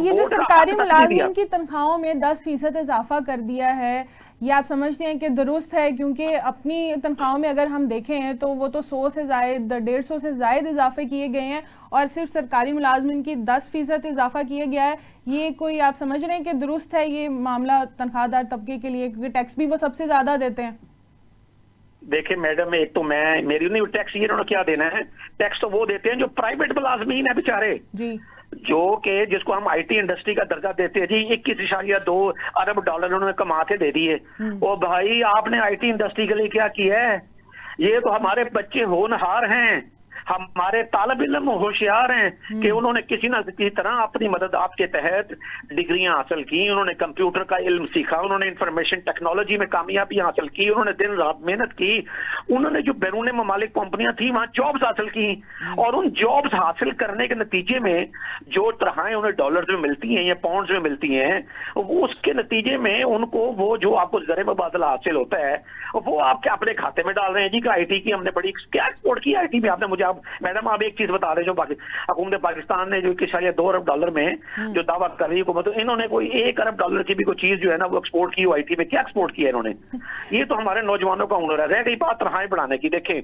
ये जो सरकारी मुलाजमीन की तनख्वाहों में 10% इजाफा कर दिया है, ये आप समझते हैं कि दुरुस्त है? क्योंकि अपनी तनख्वाहों में अगर हम देखें तो वो तो 100 से ज़ायद 150 से ज़ायद इजाफे किए गए हैं, और सिर्फ सरकारी मुलाजमीन की 10% इजाफा किया गया है। ये कोई आप समझ रहे हैं कि दुरुस्त है ये मामला तनख्वाहदार तबके के लिए, क्योंकि टैक्स भी वो सबसे ज्यादा देते हैं? देखिए मैडम, एक तो मेरी नहीं टैक्स, ये उन्होंने क्या देना है? टैक्स तो वो देते हैं जो प्राइवेट मुलाजमीन है बेचारे, जी, जो कि जिसको हम आईटी इंडस्ट्री का दर्जा देते हैं जी। 21.2 अरब डॉलर उन्होंने कमा के दे दिए। ओ भाई, आपने आईटी इंडस्ट्री के लिए क्या किया है? ये तो हमारे बच्चे होनहार हैं, हमारे तालिब इल्म होशियार हैं कि उन्होंने किसी ना किसी तरह अपनी मदद आपके तहत डिग्रियां हासिल की, उन्होंने कंप्यूटर का इल्म सीखा, उन्होंने इंफॉर्मेशन टेक्नोलॉजी में कामयाबी हासिल की, उन्होंने दिन रात मेहनत की, उन्होंने जो बैरून ममालिक कंपनियां थी वहां जॉब्स हासिल की, और उन जॉब्स हासिल करने के नतीजे में जो तनख्वाहें उन्हें डॉलर्स में मिलती हैं या पाउंड्स में मिलती हैं, वो उसके नतीजे में उनको वो जो आपको ज़र मुबादला हासिल होता है वो आप क्या अपने खाते में डाल रहे हैं जी? कि आईटी की हमने बड़ी क्या एक्सपोर्ट किया आईटी में आपने? मुझे आप मैडम आप एक चीज बता रहे जो हुकूमत पाकिस्तान ने जो 2 अरब डॉलर में जो दावा कर रही है हुकूमत, तो इन्होंने कोई 1 अरब डॉलर की भी कोई चीज जो है ना वो एक्सपोर्ट की आईटी में? क्या एक्सपोर्ट किया इन्होंने? ये तो हमारे नौजवानों का हुनर है। रह गई बात तनख्वाहें बढ़ाने की, देखें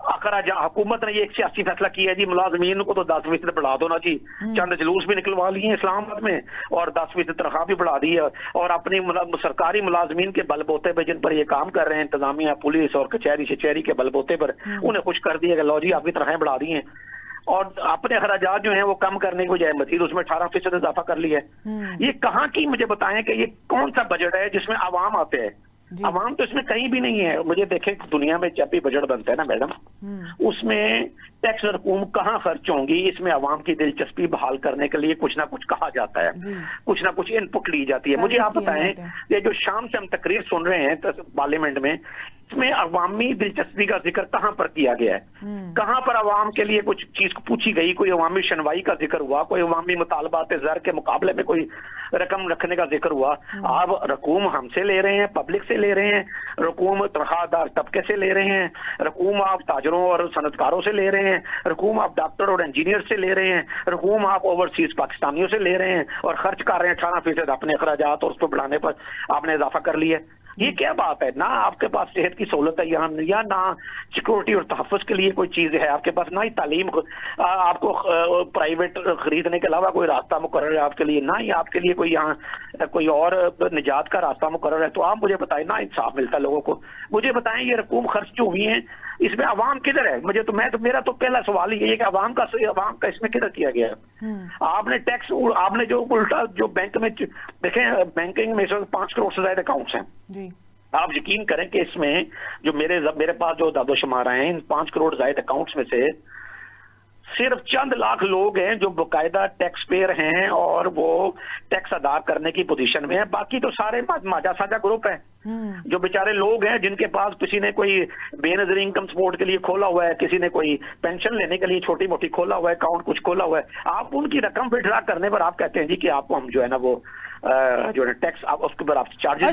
आखिर हुकूमत ने ये एक सियासी फैसला किया है जी, मुलाजमीन को तो 10% बढ़ा दो ना जी। चंद जुलूस भी निकलवा लिए इस्लामाबाद में और 10% तनख्वाह भी बढ़ा दी है, और अपनी सरकारी मुलाजमीन के बलबोते पे जिन पर ये काम कर रहे हैं, इंतजामिया, पुलिस और कचहरी शचहरी के बलबोते पर उन्हें खुश कर दिया लो जी आपकी तनख्वाहें बढ़ा दी हैं, और अपने अखराजात जो हैं वो कम करने की बजाय मजीद उसमें 18% इजाफा कर लिया है। ये कहाँ की, मुझे बताएं कि ये कौन सा बजट है जिसमें आवाम आते हैं? आवाम तो इसमें कहीं भी नहीं है। मुझे देखें, दुनिया में जब भी बजट बनता है ना मैडम, उसमें टैक्स रकूम कहाँ खर्च होंगी, इसमें आवाम की दिलचस्पी बहाल करने के लिए कुछ ना कुछ कहा जाता है, कुछ ना कुछ इनपुट ली जाती है। मुझे आप बताएं, ये जो शाम से हम तकरीर सुन रहे हैं पार्लियामेंट में, इसमें अवामी दिलचस्पी का जिक्र कहाँ पर किया गया है? कहाँ पर अवाम के लिए कुछ चीज पूछी गई? कोई अवामी शनवाई का जिक्र हुआ? कोई अवामी मुतालबात ज़र के मुकाबले में कोई रकम रखने का जिक्र हुआ? आप रकूम हमसे ले रहे हैं, पब्लिक से ले रहे हैं, रकूम तनख्वाहदार तबके से ले रहे हैं, रकूम आप ताजरों और सनतकारों से ले रहे हैं, रकूम आप डॉक्टर और इंजीनियर से ले रहे हैं, रकूम आप ओवरसीज पाकिस्तानियों से ले रहे हैं, और खर्च कर रहे हैं 18% अपने अखराजात, और उसको बढ़ाने पर आपने इजाफा कर लिया। ये क्या बात है? ना आपके पास सेहत की सहूलत है यहाँ, या ना सिक्योरिटी और तहफ़्फ़ुज़ के लिए कोई चीज है आपके पास, ना ही तालीम आपको प्राइवेट खरीदने के अलावा कोई रास्ता मुकर्रर है आपके लिए, ना ही आपके लिए कोई यहाँ कोई और निजात का रास्ता मुकर्रर है। तो आप मुझे बताएं, ना इंसाफ मिलता है लोगों को। मुझे बताएं, ये रकूम खर्च जो हुई है इसमें अवाम किधर है? मेरा तो पहला सवाल ही है कि अवाम का इसमें किधर किया गया है? आपने टैक्स, आपने जो उल्टा जो बैंक में देखें, बैंकिंग में 5 करोड़ से ज्यादा अकाउंट्स हैं जी। आप यकीन करें कि इसमें जो मेरे पास जो दादोशुमार आए हैं, इन 5 करोड़ ज्यादा अकाउंट्स में से सिर्फ चंद लाख लोग हैं जो बाकायदा टैक्स पेयर हैं और वो टैक्स अदा करने की पोजीशन में है। बाकी तो सारे माजा साजा ग्रुप है, जो बेचारे लोग हैं जिनके पास किसी ने कोई बेनजरी इनकम सपोर्ट के लिए खोला हुआ है, किसी ने कोई पेंशन लेने के लिए छोटी मोटी खोला हुआ है अकाउंट, कुछ खोला हुआ है। आप उनकी रकम विड्रा करने पर आप कहते हैं जी कि आपको हम जो है ना वो जो है टैक्स, आप उसके ऊपर आप चार्जेस